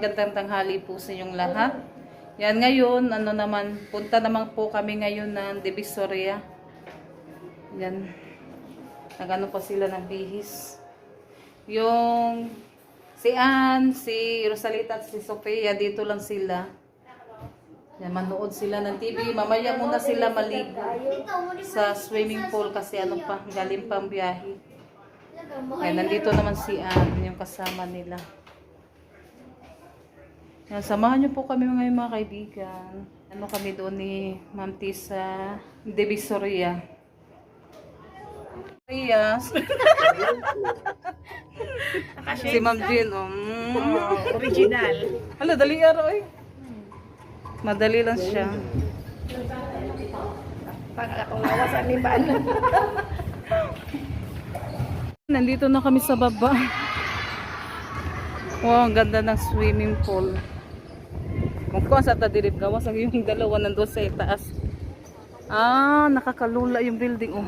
magandang tanghali po sa inyong lahat. Yan ngayon, punta naman po kami ngayon ng Divisoria. Yan. Nagano pa sila ng bihis. Yung si Ann, si Rosalita at si Sofia, dito lang sila. Yan, manood sila ng TV. Mamaya muna sila maligo sa swimming pool kasi galing pang biyahe. Yan, nandito naman si Ann, yung kasama nila. Yan, samahan niyo po kami ngayon mga kaibigan. Kami doon ni Ma'am T sa Divisoria. Yes. Si Ma'am Jean, original. Hala, dali araw eh. Madali lang siya. Pangalawasan ni Ban. Nandito na kami sa baba. Wow, ang ganda ng swimming pool. Kung ko sa tadirip gawas ang yung dalawa nandoon sa itaas. Nakakalula yung building oh.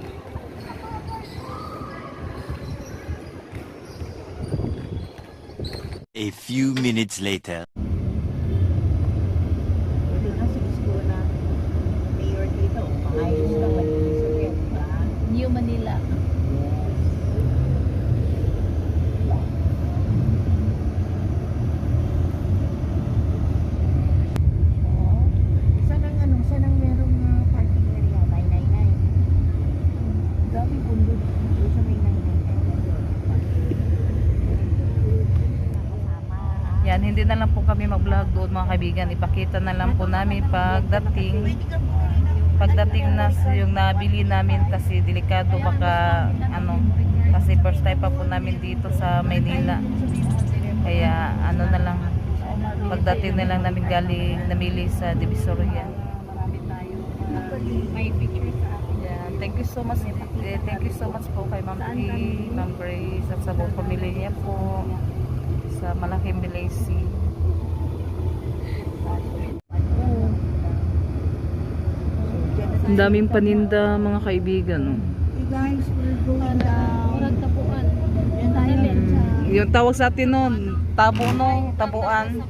A few minutes later. New Manila. Saan ang merong parking area? 999. Dami pundo doon sa may 999. Yan, hindi na lang po kami mag-vlog doon mga kaibigan. Ipakita na lang po namin pagdating na yung nabili namin kasi delikado baka kasi first time pa po namin dito sa Maynila. Kaya na lang pagdating na lang namin namili sa Divisoria. May picture sa akin. Yeah, thank you so much po kay Ma'am T, Ma'am Grace at sa buong pamilya niya po sa malaking Malaysia. Ang daming paninda mga kaibigan. No? Hey guys, we're going down. Murag tapuan. Yan tayo Yung tawag sa atin noon, tabuan.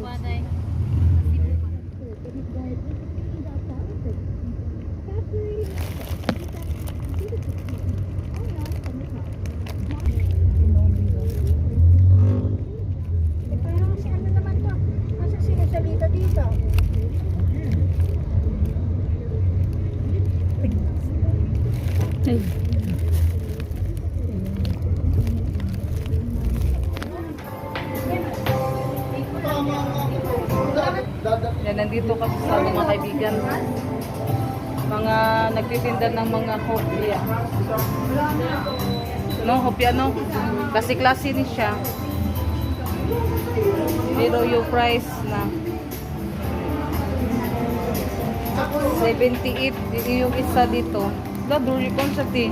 Yan, nandito kasi sa mga kaibigan, mga nagtitinda ng mga hopya. Hopya klase ni siya. Pero yung price na 78 yung isa dito. Durian kung siya di.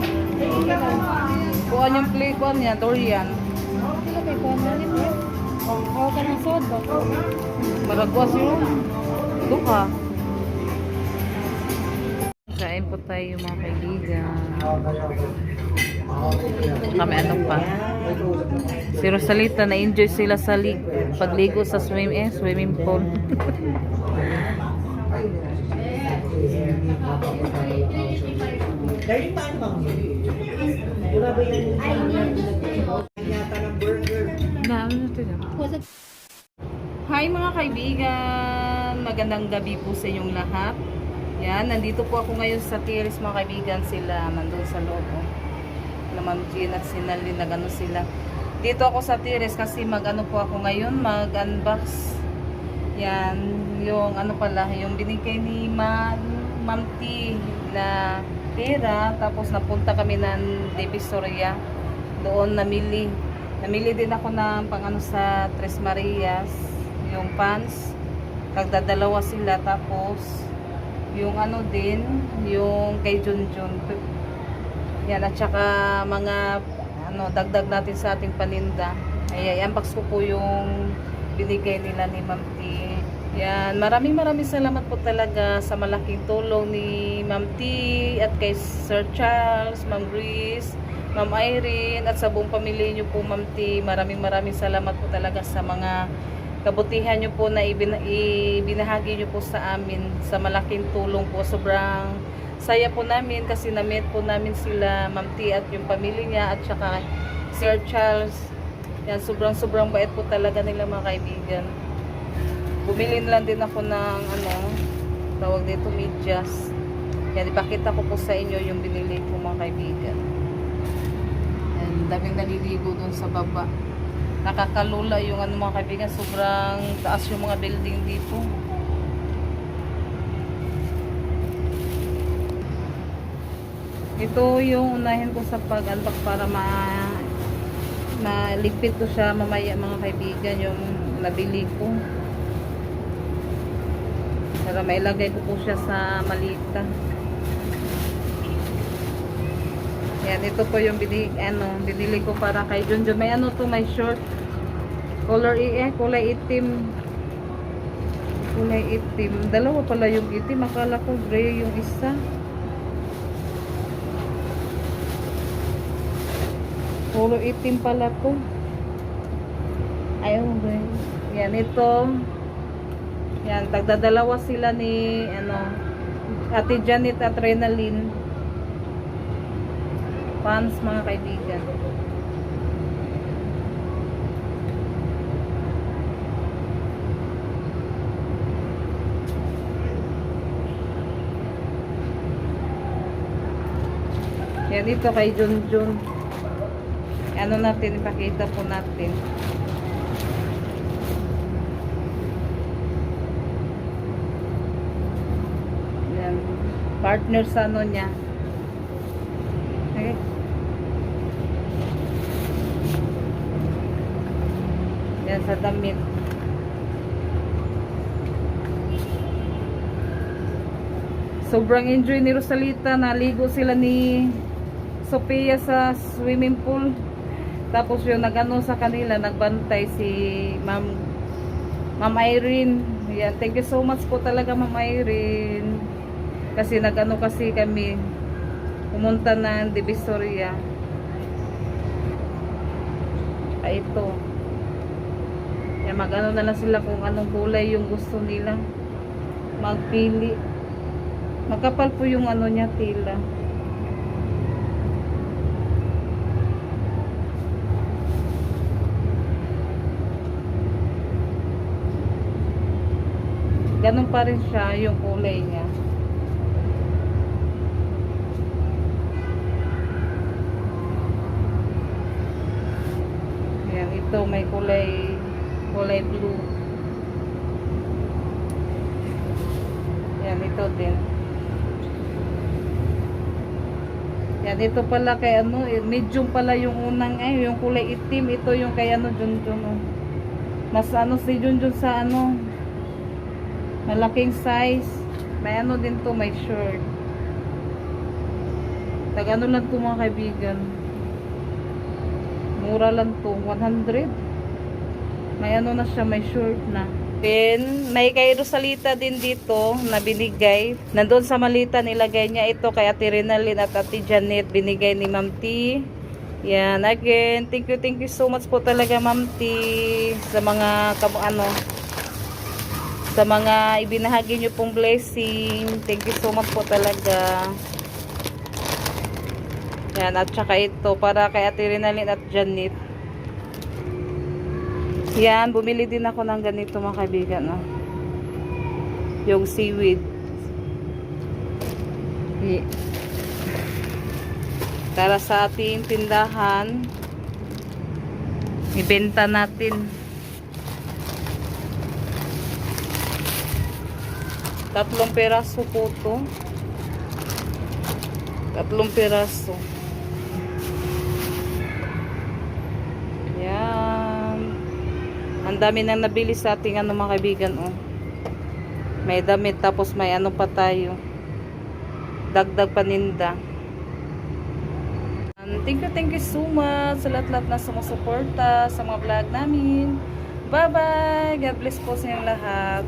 Kuha yung play ko niya, durian. Maragwas yun. Duka. Kain po tayo mga kaibigan. Kami pa. Si Rosalita na-enjoy sila sa pagligo sa swimming pool. Hi mga kaibigan, magandang gabi po sa inyong lahat. Yan, nandito po ako ngayon sa terrace mga kaibigan, sila nandun sa loob. Ma'am Jean at Sinalin sila. Dito ako sa terrace kasi po ako ngayon, mag-unbox. Yan, yung yung binigay ni Ma'am T na pera, tapos napunta kami ng Divisoria. Doon namili din ako ng sa Tres Marias, yung pants, kagdadalawa sila, tapos yung din, yung kay Junjun. Yan, at saka mga dagdag natin sa ating paninda. Ay unbox ko po yung binigay nila ni Ma'am T. Yan, maraming salamat po talaga sa malaking tulong ni Ma'am T at kay Sir Charles, Ma'am Grace, Ma'am Irene at sa buong pamilya niyo po Ma'am T. Maraming salamat po talaga sa mga kabutihan nyo po na ibinahagi nyo po sa amin sa malaking tulong po. Sobrang saya po namin kasi na-meet po namin sila Ma'am T at yung pamilya niya at saka Sir Charles. Yan, sobrang bait po talaga nila mga kaibigan. Bumili lang din ako ng tawag dito, medyas. Yan, ipakita ko po sa inyo yung binili ko mga kaibigan. Yan, daming naliligo dun sa baba. Nakakalula yung mga kaibigan, sobrang taas yung mga building dito. Ito yung unahin ko sa pag-unbox para maligpit ko siya mamaya mga kaibigan, yung nabili ko. Para mailagay ko po siya sa malita. Yan, ito po yung binili ko para kay Junjun. May may short. Kulay itim. Kulay itim. Dalawa pala yung itim. Akala ko gray yung isa. Kulay itim pala to. Ayaw, gray. Yan, ito. Yan, tagdadalawa sila ni Ate Janet at Renalyn. Pants mga kaibigan. Yan, dito kay Junjun. Natin, ipakita po natin. Yan, partner sa niya. Okay. Yan, sa damit. Sobrang enjoy ni Rosalita. Naligo sila ni Sophia sa swimming pool. Tapos yung sa kanila, nagbantay si Ma'am Irene. Yan, thank you so much po talaga Ma'am Irene. Kasi kasi kami pumunta ng Divisoria. Ito. Yan, na lang sila kung anong kulay yung gusto nila. Magpili. Makapal po yung niya, tila. Ganun pa rin siya yung kulay niya. Yan, ito may kulay blue. Yan, ito din. Yan, ito pala kay medium pala yung unang yung kulay itim. Ito yung kay Junjun. Mas si Junjun sa malaking size. May din to, may shirt. Tag lang to mga kaibigan. Mura lang to, 100. May na siya, may shirt na. Then, may kay Rosalita din dito na binigay. Nandun sa malita nilagay niya ito kay Ate Renalyn at Ate Janet. Binigay ni Ma'am T. Yan, again, thank you so much po talaga Ma'am T sa mga sa mga ibinahagi nyo pong blessing. Thank you so much po talaga. Yan, at saka ito para kay Ate Renalyn at Janet. Yan, bumili din ako ng ganito mga kaibigan. Yung seaweed. Para sa ating tindahan, ibenta natin. 3 peraso po to. 3 peraso. Yan. Ang dami nang nabili sa ating mga kaibigan. May damit tapos may pa tayo. Dagdag paninda. Thank you so much sa lahat-lahat na sumusuporta sa mga vlog namin. Bye-bye. God bless po sa inyong lahat.